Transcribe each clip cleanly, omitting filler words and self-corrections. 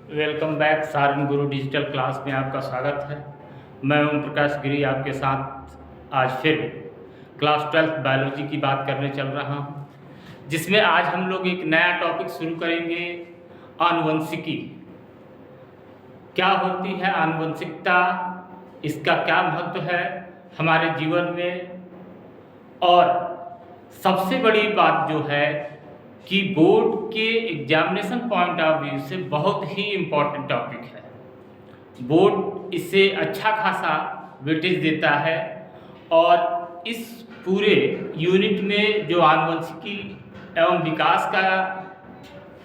Welcome back Sarang गुरु digital class में आपका स्वागत है। मैं ओम प्रकाश गिरी आपके साथ आज फिर क्लास 12 बायोलॉजी की बात करने चल रहा हूँ, जिसमें आज हम लोग एक नया टॉपिक शुरू करेंगे, आनुवंशिकी। क्या होती है आनुवंशिकता, इसका क्या महत्व है हमारे जीवन में, और सबसे बड़ी बात जो है कि बोर्ड के एग्जामिनेशन पॉइंट ऑफ व्यू से बहुत ही इम्पोर्टेंट टॉपिक है। बोर्ड इससे अच्छा खासा वेटेज देता है और इस पूरे यूनिट में जो आनुवंशिकी एवं विकास का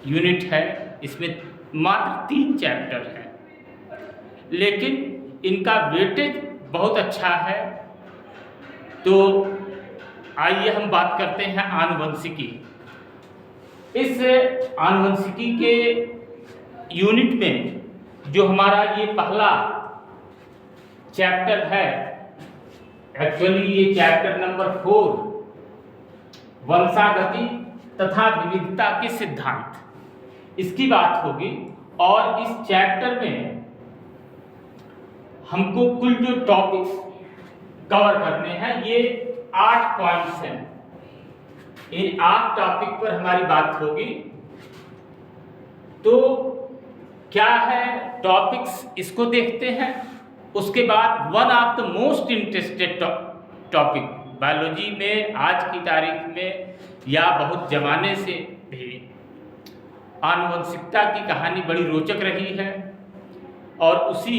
यूनिट है, इसमें मात्र 3 चैप्टर हैं, लेकिन इनका वेटेज बहुत अच्छा है। तो आइए हम बात करते हैं आनुवंशिकी। इस आनुवंशिकी के यूनिट में जो हमारा ये पहला चैप्टर है, एक्चुअली ये चैप्टर नंबर 4, वंशागति तथा विविधता के सिद्धांत, इसकी बात होगी। और इस चैप्टर में हमको कुल जो टॉपिक्स कवर करने हैं, ये 8 पॉइंट्स हैं। इन 8 टॉपिक पर हमारी बात होगी। तो क्या है टॉपिक्स, इसको देखते हैं। उसके बाद one of the most interested topic biology में आज की तारीख में या बहुत जमाने से भी आनुवंशिकता की कहानी बड़ी रोचक रही है, और उसी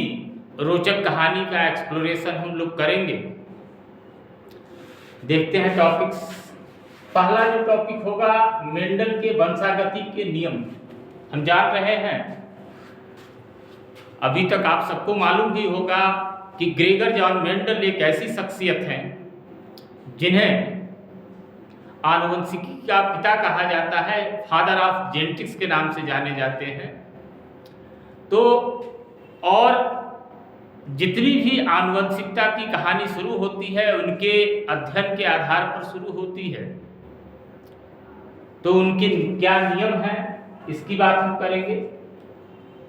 रोचक कहानी का एक्सप्लोरेशन हम लोग करेंगे। देखते हैं टॉपिक्स। पहला जो टॉपिक होगा, मेंडल के वंशागति के नियम। हम जान रहे हैं, अभी तक आप सबको मालूम भी होगा कि ग्रेगर जॉन मेंडल एक ऐसी शख्सियत हैं जिन्हें आनुवंशिकी का पिता कहा जाता है, फादर ऑफ जेनेटिक्स के नाम से जाने जाते हैं। तो और जितनी भी आनुवंशिकता की कहानी शुरू होती है, उनके अध्ययन के आधार पर शुरू होती है। तो उनके क्या नियम हैं, इसकी बात हम करेंगे।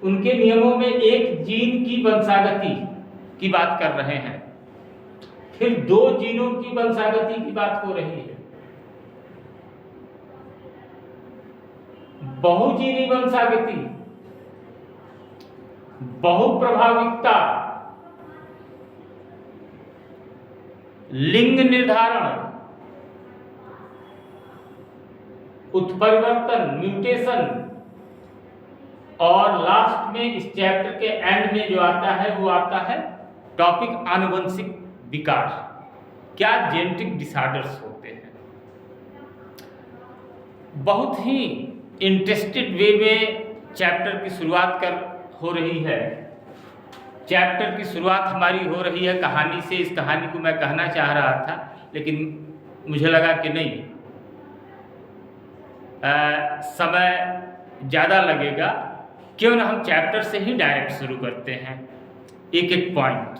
उनके नियमों में एक जीन की वंशागति की बात कर रहे हैं, फिर 2 जीनों की वंशागति की बात हो रही है, बहुजीनी वंशागति, बहुप्रभाविकता, लिंग निर्धारण, उत्परिवर्तन, म्यूटेशन, और लास्ट में इस चैप्टर के एंड में जो आता है वो आता है टॉपिक आनुवंशिक विकार। क्या जेनेटिक डिसऑर्डर्स होते हैं। बहुत ही इंटरेस्टेड वे में चैप्टर की शुरुआत हो रही है। चैप्टर की शुरुआत हमारी हो रही है कहानी से। इस कहानी को मैं कहना चाह रहा था, लेकिन मुझे लगा कि नहीं, समय ज़्यादा लगेगा, क्यों ना हम चैप्टर से ही डायरेक्ट शुरू करते हैं, एक एक पॉइंट।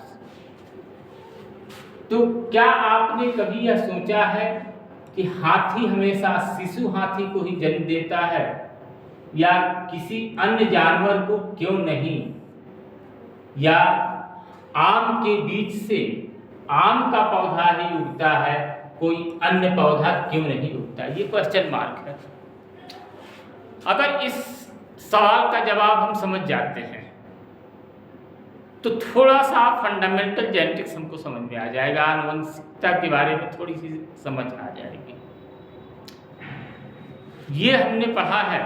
तो क्या आपने कभी यह सोचा है कि हाथी हमेशा शिशु हाथी को ही जन्म देता है, या किसी अन्य जानवर को क्यों नहीं, या आम के बीज से आम का पौधा ही उगता है, कोई अन्य पौधा क्यों नहीं उगता? ये क्वेश्चन मार्क है। अगर इस सवाल का जवाब हम समझ जाते हैं तो थोड़ा सा फंडामेंटल जेनेटिक्स हमको समझ में आ जाएगा, आनुवंशिकता के बारे में थोड़ी सी समझ आ जाएगी। ये हमने पढ़ा है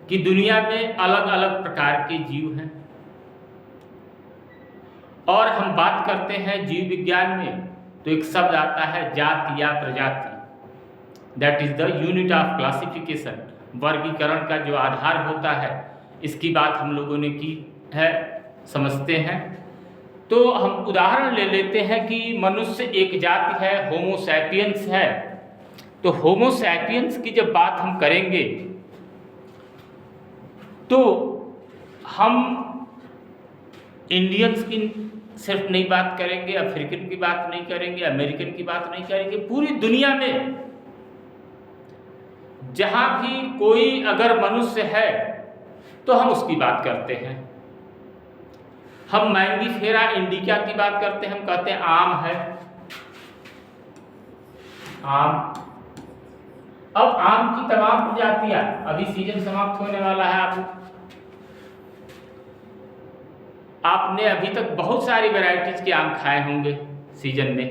कि दुनिया में अलग अलग प्रकार के जीव हैं, और हम बात करते हैं जीव विज्ञान में तो एक शब्द आता है जाति या प्रजाति, that is the unit of classification. वर्गीकरण का जो आधार होता है, इसकी बात हम लोगों ने की है, समझते हैं। तो हम उदाहरण ले लेते हैं कि मनुष्य एक जाति है, होमो सैपियंस है। तो होमो सैपियंस की जब बात हम करेंगे तो हम इंडियंस की सिर्फ नहीं बात करेंगे, अफ्रीकन की बात नहीं करेंगे, अमेरिकन की बात नहीं करेंगे। पूरी दुनिया में जहाँ भी कोई अगर मनुष्य है तो हम उसकी बात करते हैं। हम मैंगीफेरा इंडिका की बात करते हैं, हम कहते हैं आम है, आम। अब आम की तमाम प्रजातियां, अभी सीजन समाप्त होने वाला है, आपने अभी तक बहुत सारी वैरायटीज के आम खाए होंगे सीजन में।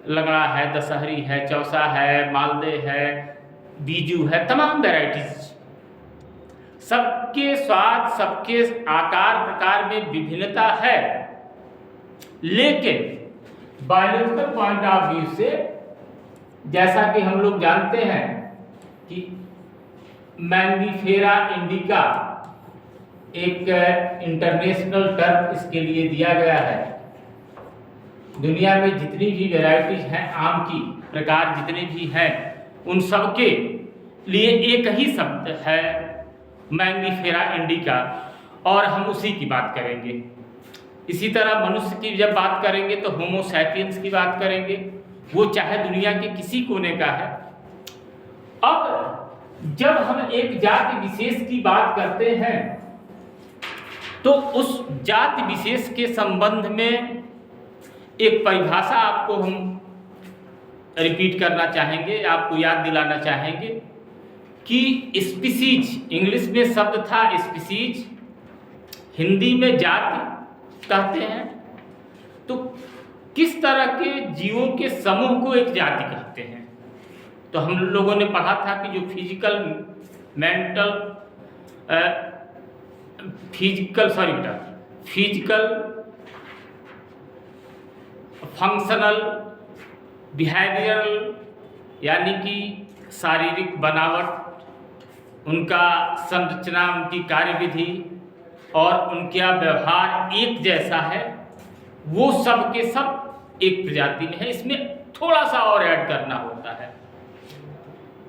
लंगड़ा है, दशहरी है, चौसा है, मालदे है, बीजू है, तमाम वैरायटीज। सबके स्वाद, सबके आकार प्रकार में विभिन्नता है, लेकिन बायोलॉजिकल पॉइंट ऑफ व्यू से जैसा कि हम लोग जानते हैं कि मैंगीफेरा इंडिका एक इंटरनेशनल टर्म इसके लिए दिया गया है। दुनिया में जितनी भी वैरायटीज हैं आम की, प्रकार जितने भी हैं, उन सबके लिए एक ही शब्द है मैंगीफेरा इंडिका, और हम उसी की बात करेंगे। इसी तरह मनुष्य की जब बात करेंगे तो होमो सैपियंस की बात करेंगे, वो चाहे दुनिया के किसी कोने का है। अब जब हम एक जाति विशेष की बात करते हैं तो उस जाति विशेष के संबंध में एक परिभाषा आपको हम रिपीट करना चाहेंगे, आपको याद दिलाना चाहेंगे कि स्पीसीज, इंग्लिश में शब्द था स्पीसीज, हिंदी में जाति कहते हैं। तो किस तरह के जीवों के समूह को एक जाति कहते हैं? तो हम लोगों ने पढ़ा था कि जो फिजिकल, फंक्शनल, बिहेवियरल, यानी कि शारीरिक बनावट, उनका संरचना, उनकी कार्यविधि और उनका व्यवहार एक जैसा है, वो सब के सब एक प्रजाति में है। इसमें थोड़ा सा और ऐड करना होता है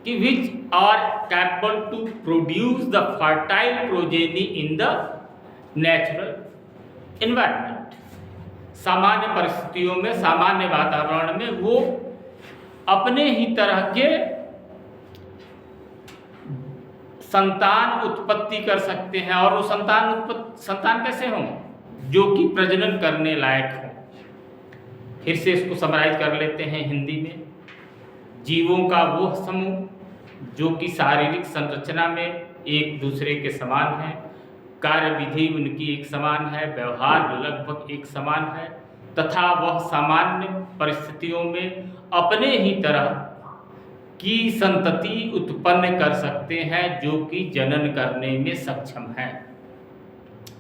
कि which are capable to produce the fertile progeny in the natural environment. सामान्य परिस्थितियों में, सामान्य वातावरण में वो अपने ही तरह के संतान उत्पत्ति कर सकते हैं। और वो संतान कैसे हों? जो कि प्रजनन करने लायक हों। फिर से इसको समराइज कर लेते हैं हिंदी में। जीवों का वो समूह जो कि शारीरिक संरचना में एक दूसरे के समान है, कार्यविधि उनकी एक समान है, व्यवहार लगभग एक समान है, तथा वह सामान्य परिस्थितियों में अपने ही तरह की संतति उत्पन्न कर सकते हैं जो कि जनन करने में सक्षम है।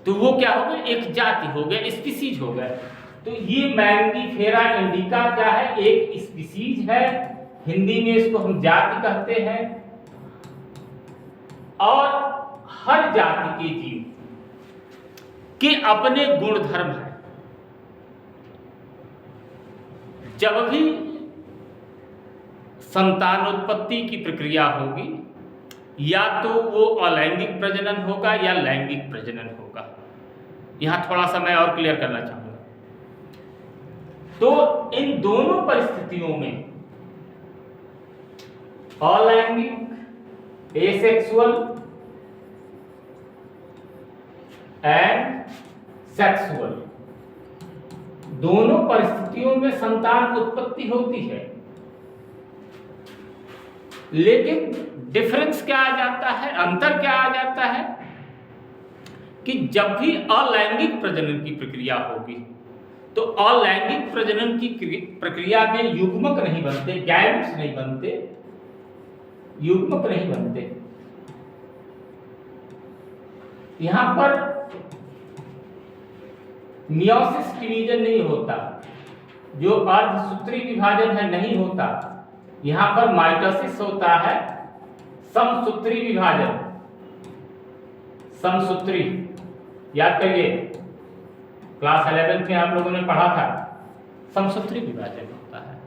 तो वो क्या हो गया? एक जाति हो गया, स्पीसीज हो गया। तो ये मैंगीफेरा इंडिका क्या है? एक स्पीसीज है, हिंदी में इसको हम जाति कहते हैं। और हर जाति के जीव के अपने गुण धर्म हैं। जब भी संतानोत्पत्ति की प्रक्रिया होगी, या तो वो अलैंगिक प्रजनन होगा या लैंगिक प्रजनन होगा। यहां थोड़ा सा मैं और क्लियर करना चाहूंगा। तो इन दोनों परिस्थितियों में अलैंगिक, एसेक्सुअल एंड सेक्सुअल, दोनों परिस्थितियों में संतान उत्पत्ति होती है। लेकिन डिफरेंस क्या आ जाता है, अंतर क्या आ जाता है कि जब भी अलैंगिक प्रजनन की प्रक्रिया होगी तो अलैंगिक प्रजनन की प्रक्रिया में युग्मक नहीं बनते, गैमेट्स नहीं बनते, युग्मक नहीं बनते। यहां पर मियोसिस डिवीजन नहीं होता, जो अर्धसूत्री विभाजन है नहीं होता। यहां पर माइटोसिस होता है, समसूत्री विभाजन। समसूत्री याद करिए, क्लास 11 में आप लोगों ने पढ़ा था, समसूत्री विभाजन होता है।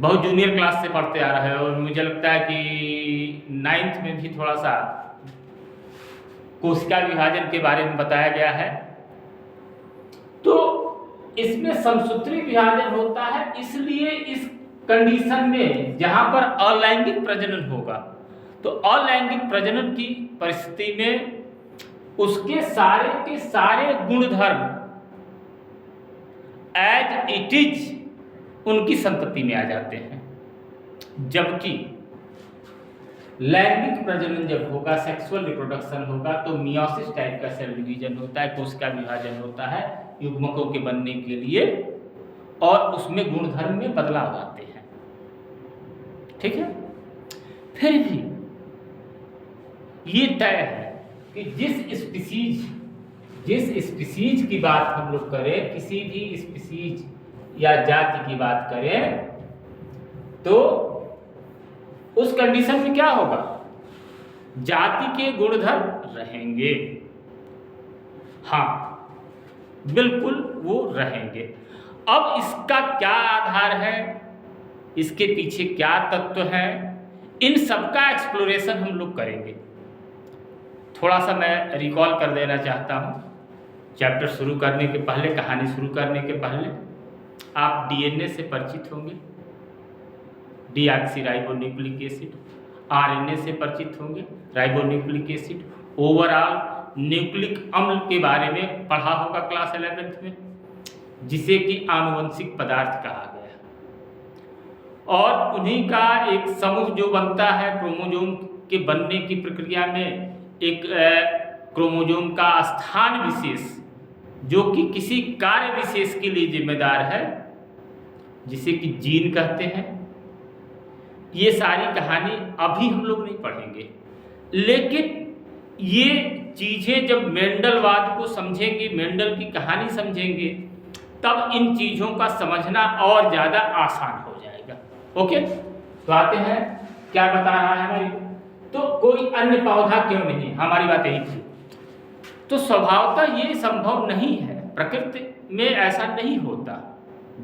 बहुत जूनियर क्लास से पढ़ते आ रहे हैं और मुझे लगता है कि 9th में भी थोड़ा सा कोशिका विभाजन के बारे में बताया गया है। तो इसमें समसूत्री विभाजन होता है, इसलिए इस कंडीशन में जहां पर अलैंगिक प्रजनन होगा तो अलैंगिक प्रजनन की परिस्थिति में उसके सारे के सारे गुणधर्म एज इट इज उनकी संतति में आ जाते हैं, जबकि लैंगिक प्रजनन जब होगा, सेक्सुअल रिप्रोडक्शन होगा, तो मियोसिस टाइप का सेल डिवीजन होता है, कोशिका विभाजन होता है युग्मकों के बनने के लिए, और उसमें गुणधर्म में बदलाव आते हैं। ठीक है, फिर भी ये तय है कि जिस स्पीसीज की बात हम लोग करें, किसी भी स्पीसीज या जाति की बात करें, तो उस कंडीशन में क्या होगा, जाति के गुणधर्म रहेंगे। हाँ, बिल्कुल वो रहेंगे। अब इसका क्या आधार है, इसके पीछे क्या तत्व है, इन सबका एक्सप्लोरेशन हम लोग करेंगे। थोड़ा सा मैं रिकॉल कर देना चाहता हूँ, चैप्टर शुरू करने के पहले, कहानी शुरू करने के पहले आप डीएनए से परिचित होंगे, डीऑक्सीराइबोन्यूक्लिक एसिड, आरएनए से परिचित होंगे, राइबोन्यूक्लिक एसिड, ओवरऑल न्यूक्लिक अम्ल के बारे में पढ़ा होगा क्लास 11th में, जिसे कि आनुवंशिक पदार्थ कहा गया। और उन्हीं का एक समूह जो बनता है क्रोमोसोम के बनने की प्रक्रिया में, एक क्रोमोसोम का स्थान विशेष जो कि किसी कार्य विशेष के लिए जिम्मेदार है, जिसे कि जीन कहते हैं। ये सारी कहानी अभी हम लोग नहीं पढ़ेंगे, लेकिन ये चीज़ें जब मेंडलवाद को समझेंगे, मेंडल की कहानी समझेंगे, तब इन चीज़ों का समझना और ज़्यादा आसान हो जाएगा। ओके, तो आते हैं क्या बता रहा है हमारी, तो कोई अन्य पौधा क्यों नहीं, हमारी बात यही थी। तो स्वभावतः ये संभव नहीं है, प्रकृति में ऐसा नहीं होता।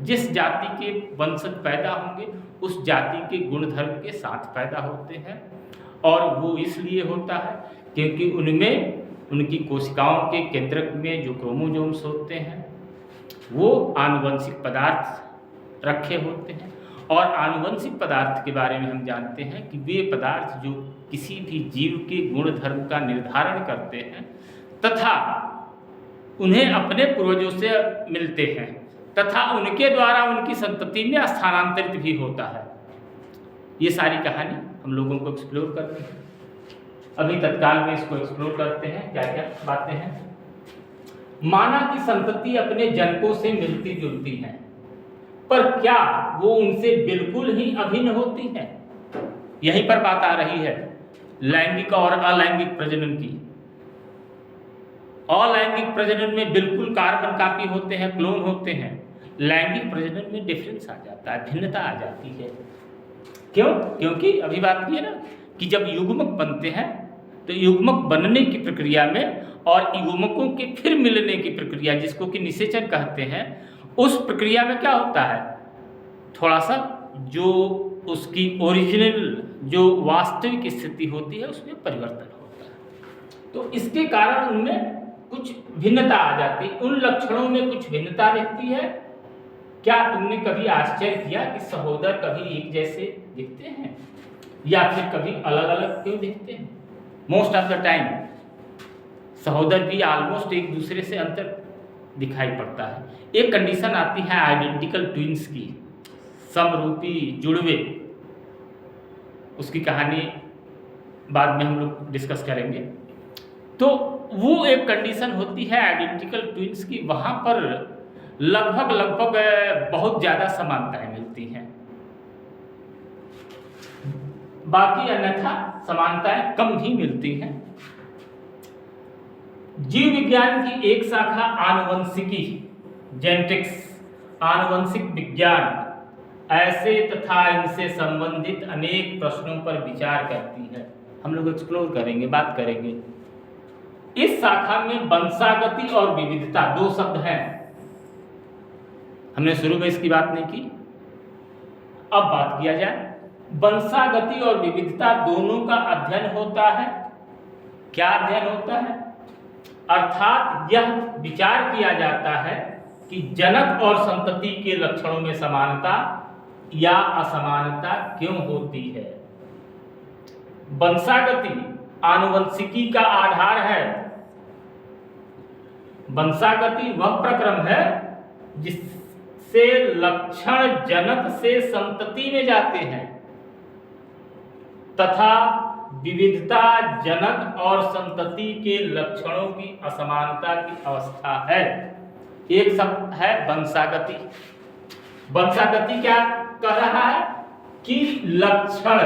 जिस जाति के वंशज पैदा होंगे उस जाति के गुणधर्म के साथ पैदा होते हैं, और वो इसलिए होता है क्योंकि उनमें उनकी कोशिकाओं के केंद्रक में जो क्रोमोसोम्स होते हैं वो आनुवंशिक पदार्थ रखे होते हैं। और आनुवंशिक पदार्थ के बारे में हम जानते हैं कि वे पदार्थ जो किसी भी जीव के गुणधर्म का निर्धारण करते हैं तथा उन्हें अपने पूर्वजों से मिलते हैं तथा उनके द्वारा उनकी संतति में स्थानांतरित भी होता है। ये सारी कहानी हम लोगों को एक्सप्लोर करनी है। अभी तत्काल में इसको एक्सप्लोर करते हैं, क्या क्या बातें हैं। माना कि संतति अपने जनकों से मिलती जुलती है, पर क्या वो उनसे बिल्कुल ही अभिन्न होती है? यहीं पर बात आ रही है लैंगिक और अलैंगिक प्रजनन की। अलैंगिक प्रजनन में बिल्कुल कार्बन कॉपी होते हैं, क्लोन होते हैं। लैंगिक प्रजनन में डिफरेंस आ जाता है, भिन्नता आ जाती है। क्यों? क्योंकि अभी बात की है ना कि जब युग्मक बनते हैं तो युग्मक बनने की प्रक्रिया में और युग्मकों के फिर मिलने की प्रक्रिया, जिसको कि निषेचन कहते हैं, उस प्रक्रिया में क्या होता है, थोड़ा सा जो उसकी ओरिजिनल जो वास्तविक स्थिति होती है उसमें परिवर्तन होता है। तो इसके कारण उनमें कुछ भिन्नता आ जाती है, उन लक्षणों में कुछ भिन्नता दिखती है। क्या तुमने कभी आश्चर्य किया कि सहोदर कभी एक जैसे दिखते हैं या फिर कभी अलग अलग क्यों दिखते हैं? मोस्ट ऑफ द टाइम सहोदर भी ऑलमोस्ट एक दूसरे से अंतर दिखाई पड़ता है। एक कंडीशन आती है आइडेंटिकल ट्विंस की, समरूपी जुड़वे, उसकी कहानी बाद में हम लोग डिस्कस करेंगे। तो वो एक कंडीशन होती है आइडेंटिकल ट्विंस की, वहाँ पर लगभग बहुत ज़्यादा समानताएं मिलती हैं, बाकी अन्यथा समानताएं कम ही मिलती हैं। जीव विज्ञान की एक शाखा आनुवंशिकी, जेनेटिक्स, आनुवंशिक विज्ञान ऐसे तथा इनसे संबंधित अनेक प्रश्नों पर विचार करती है। हम लोग एक्सप्लोर करेंगे, बात करेंगे। इस शाखा में वंशागति और विविधता दो शब्द हैं। हमने शुरू में इसकी बात नहीं की, अब बात किया जाए। वंशागति और विविधता दोनों का अध्ययन होता है। क्या अध्ययन होता है? अर्थात यह विचार किया जाता है कि जनक और संतति के लक्षणों में समानता या असमानता क्यों होती है। वंशागति आनुवंशिकी का आधार है। वंशागति वह प्रक्रम है जिससे लक्षण जनक से संतति में जाते हैं तथा विविधता जनक और संतति के लक्षणों की असमानता की अवस्था है। एक शब्द है वंशागति। वंशागति क्या कह रहा है कि लक्षण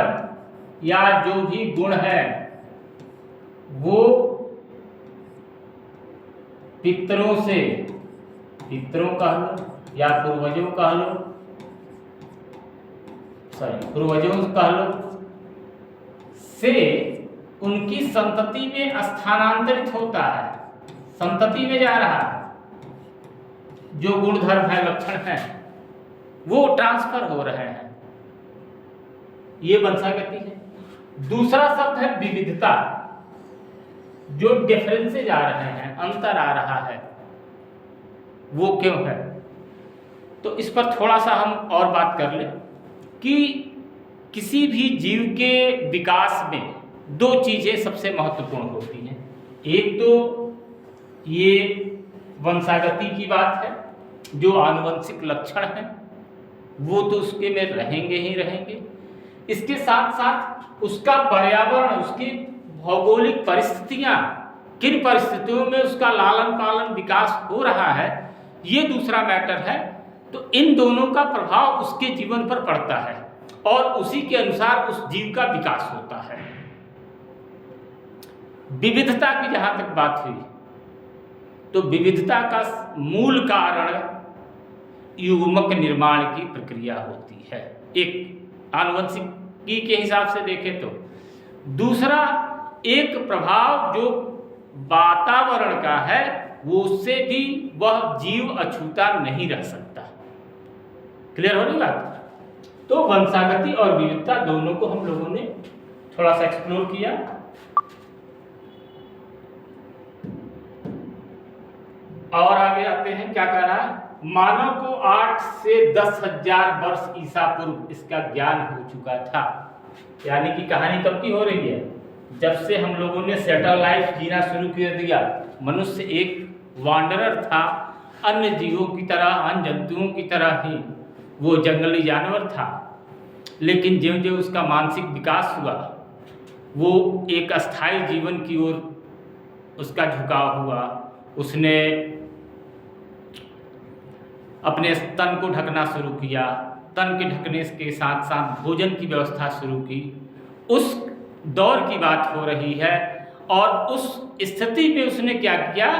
या जो भी गुण है वो पितरों से, पितरों कह लो या पूर्वजों कह लो, पूर्वजों कह लो, से उनकी संतति में स्थानांतरित होता है, संतति में जा रहा है। जो गुण धर्म है, लक्षण है, वो ट्रांसफर हो रहे हैं, ये वंशागति है। दूसरा शब्द है विविधता, जो डिफरेंसेज आ रहे हैं, अंतर आ रहा है, वो क्यों है? तो इस पर थोड़ा सा हम और बात कर लें कि किसी भी जीव के विकास में दो चीजें सबसे महत्वपूर्ण होती हैं। एक तो ये वंशागति की बात है, जो आनुवंशिक लक्षण हैं वो तो उसके में रहेंगे ही रहेंगे। इसके साथ साथ उसका पर्यावरण, उसकी भौगोलिक परिस्थितियां, किन परिस्थितियों में उसका लालन पालन विकास हो रहा है, ये दूसरा मैटर है। तो इन दोनों का प्रभाव उसके जीवन पर पड़ता है और उसी के अनुसार उस जीव का विकास होता है। विविधता की जहां तक बात हुई तो विविधता का मूल कारण युग्मक निर्माण की प्रक्रिया होती है, एक आनुवंशिकी के हिसाब से देखें तो। दूसरा एक प्रभाव जो वातावरण का है, वो उससे भी वह जीव अछूता नहीं रह सकता। क्लियर हो रही बात? तो वंशागति और विविधता दोनों को हम लोगों ने थोड़ा सा एक्सप्लोर किया। और आगे आते हैं, क्या कह रहा है? मानव को 8 से 10,000 वर्ष ईसा पूर्व इसका ज्ञान हो चुका था। यानी कि कहानी कब की हो रही है? जब से हम लोगों ने सेटल लाइफ जीना शुरू कर दिया। मनुष्य एक वांडरर था, अन्य जीवों की तरह, अन्य जंतुओं की तरह ही वो जंगली जानवर था। लेकिन ज्यों ज्यों उसका मानसिक विकास हुआ, वो एक अस्थायी जीवन की ओर उसका झुकाव हुआ। उसने अपने तन को ढकना शुरू किया, तन के ढकने के साथ साथ भोजन की व्यवस्था शुरू की। उस दौर की बात हो रही है और उस स्थिति में उसने क्या किया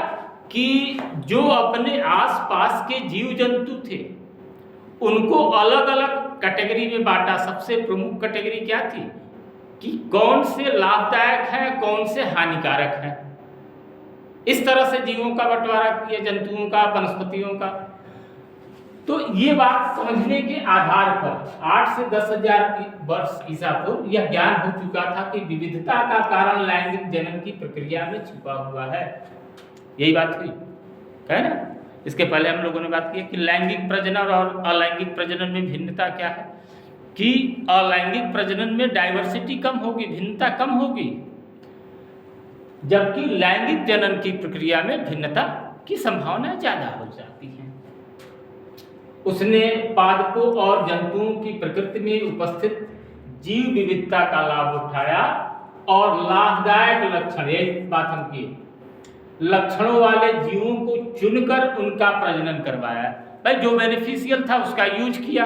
कि जो अपने आसपास के जीव जंतु थे उनको अलग अलग कैटेगरी में बांटा। सबसे प्रमुख कैटेगरी क्या थी कि कौन से लाभदायक है, कौन से हानिकारक है। इस तरह से जीवों का बंटवारा किया, जंतुओं का, वनस्पतियों का। तो ये बात समझने के आधार पर 8 से 10,000 वर्ष ईसा पूर्व यह ज्ञान हो चुका था कि विविधता का कारण लैंगिक जनन की प्रक्रिया में छुपा हुआ है। यही बात हुई है ना। इसके पहले हम लोगों ने बात की कि लैंगिक प्रजनन और अलैंगिक प्रजनन में भिन्नता क्या है, कि अलैंगिक प्रजनन में डाइवर्सिटी कम होगी, भिन्नता कम होगी, जबकि लैंगिक जनन की प्रक्रिया में भिन्नता की संभावना ज़्यादा हो जाती है। उसने पादपों और जंतुओं की प्रकृति में उपस्थित जीव विविधता का लाभ उठाया और लाभदायक लक्षण, एक बात हम की, लक्षणों वाले जीवों को चुनकर उनका प्रजनन करवाया। भाई जो बेनिफिशियल था उसका यूज किया,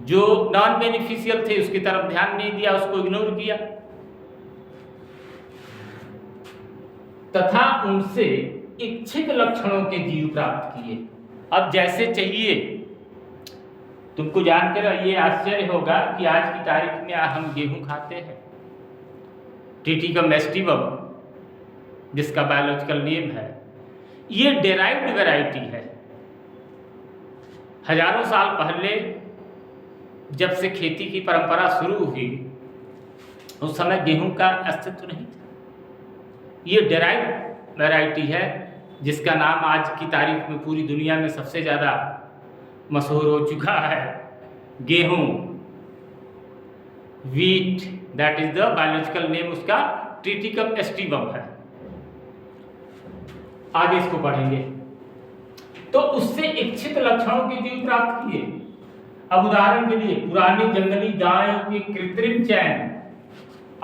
जो नॉन बेनिफिशियल थे उसकी तरफ ध्यान नहीं दिया, उसको इग्नोर किया तथा उनसे इच्छित लक्षणों के जीव प्राप्त किए। अब जैसे चाहिए, तुमको जानकर ये आश्चर्य होगा कि आज की तारीख में हम गेहूं खाते हैं, ट्रिटिकम एस्टिवम जिसका बायोलॉजिकल नेम है, ये डेराइव्ड वैरायटी है। हजारों साल पहले जब से खेती की परंपरा शुरू हुई उस समय गेहूं का अस्तित्व नहीं था। ये डेराइव्ड वैरायटी है जिसका नाम आज की तारीख में पूरी दुनिया में सबसे ज़्यादा मशहूर हो चुका है, गेहूं। Wheat, that is the biological name उसका, ट्रिटिकम एस्टिवम है। आगे इसको पढ़ेंगे। तो उससे इच्छित लक्षणों के जीव प्राप्त किए। अब उदाहरण के लिए पुरानी जंगली गायों की कृत्रिम चयन,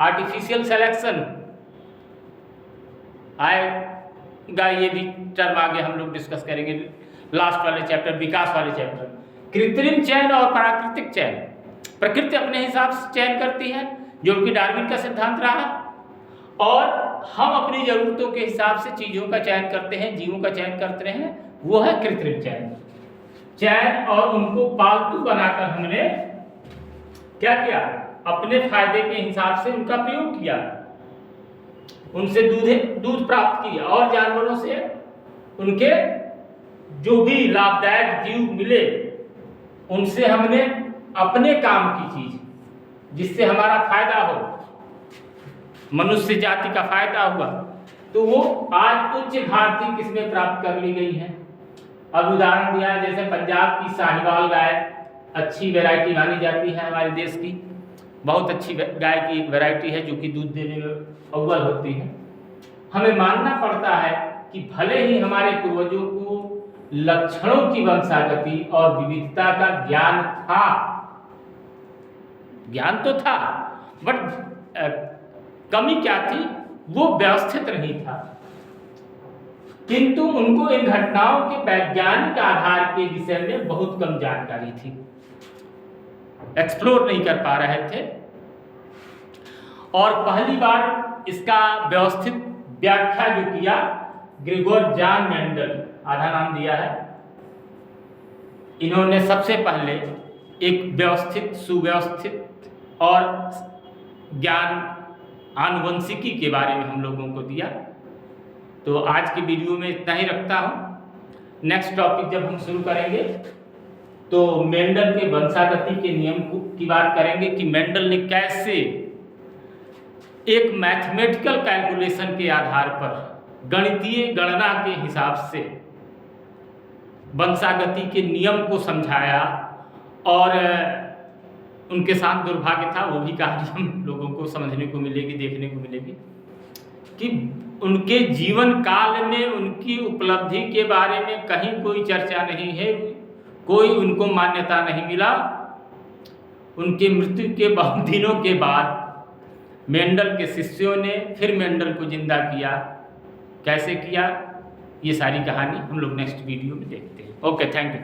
आर्टिफिशियल सिलेक्शन आएगा, ये भी टर्म आगे हम लोग डिस्कस करेंगे लास्ट वाले चैप्टर, विकास वाले चैप्टर। कृत्रिम चयन और प्राकृतिक चयन, प्रकृति अपने हिसाब से चयन करती है जो उनकी डार्विन का सिद्धांत रहा, और हम अपनी जरूरतों के हिसाब से चीजों का चयन करते हैं, जीवों का चयन करते हैं, वो है कृत्रिम चयन। चयन और उनको पालतू बनाकर हमने क्या किया, अपने फायदे के हिसाब से उनका प्रयोग किया, उनसे दूध प्राप्त किया, और जानवरों से उनके जो भी लाभदायक जीव मिले उनसे हमने अपने काम की चीज जिससे हमारा फायदा हो, मनुष्य जाति का फायदा हुआ, तो वो आज उच्च भारतीय किस्में प्राप्त कर ली गई हैं। अब उदाहरण दिया है, जैसे पंजाब की साहिवाल गाय अच्छी वैरायटी मानी जाती है हमारे देश की, बहुत अच्छी गाय की एक वैरायटी है जो कि दूध देने में अव्वल होती है। हमें मानना पड़ता है कि भले ही हमारे पूर्वजों को लक्षणों की वंशागति और विविधता का ज्ञान था, ज्ञान तो था, बट कमी क्या थी, वो व्यवस्थित नहीं था, किंतु उनको इन घटनाओं के वैज्ञानिक आधार के विषय में बहुत कम जानकारी थी, एक्सप्लोर नहीं कर पा रहे थे। और पहली बार इसका व्यवस्थित व्याख्या जो किया ग्रेगोर जॉन मेंडल, आधा नाम दिया है, इन्होंने सबसे पहले एक व्यवस्थित, सुव्यवस्थित और ज्ञान आनुवंशिकी के बारे में हम लोगों को दिया। तो आज की वीडियो में इतना ही रखता हूँ। नेक्स्ट टॉपिक जब हम शुरू करेंगे तो मेंडल के वंशागति के नियम की बात करेंगे कि मेंडल ने कैसे एक मैथमेटिकल कैलकुलेशन के आधार पर, गणितीय गणना के हिसाब से वंशागति के नियम को समझाया, और उनके साथ दुर्भाग्य था, वो भी कहानी हम लोगों को समझने को मिलेगी, देखने को मिलेगी कि उनके जीवन काल में उनकी उपलब्धि के बारे में कहीं कोई चर्चा नहीं है, कोई उनको मान्यता नहीं मिला। उनके मृत्यु के बहुत दिनों के बाद मेंडल के शिष्यों ने फिर मेंडल को जिंदा किया, कैसे किया, ये सारी कहानी हम लोग नेक्स्ट वीडियो में देखते हैं। Okay, thank you.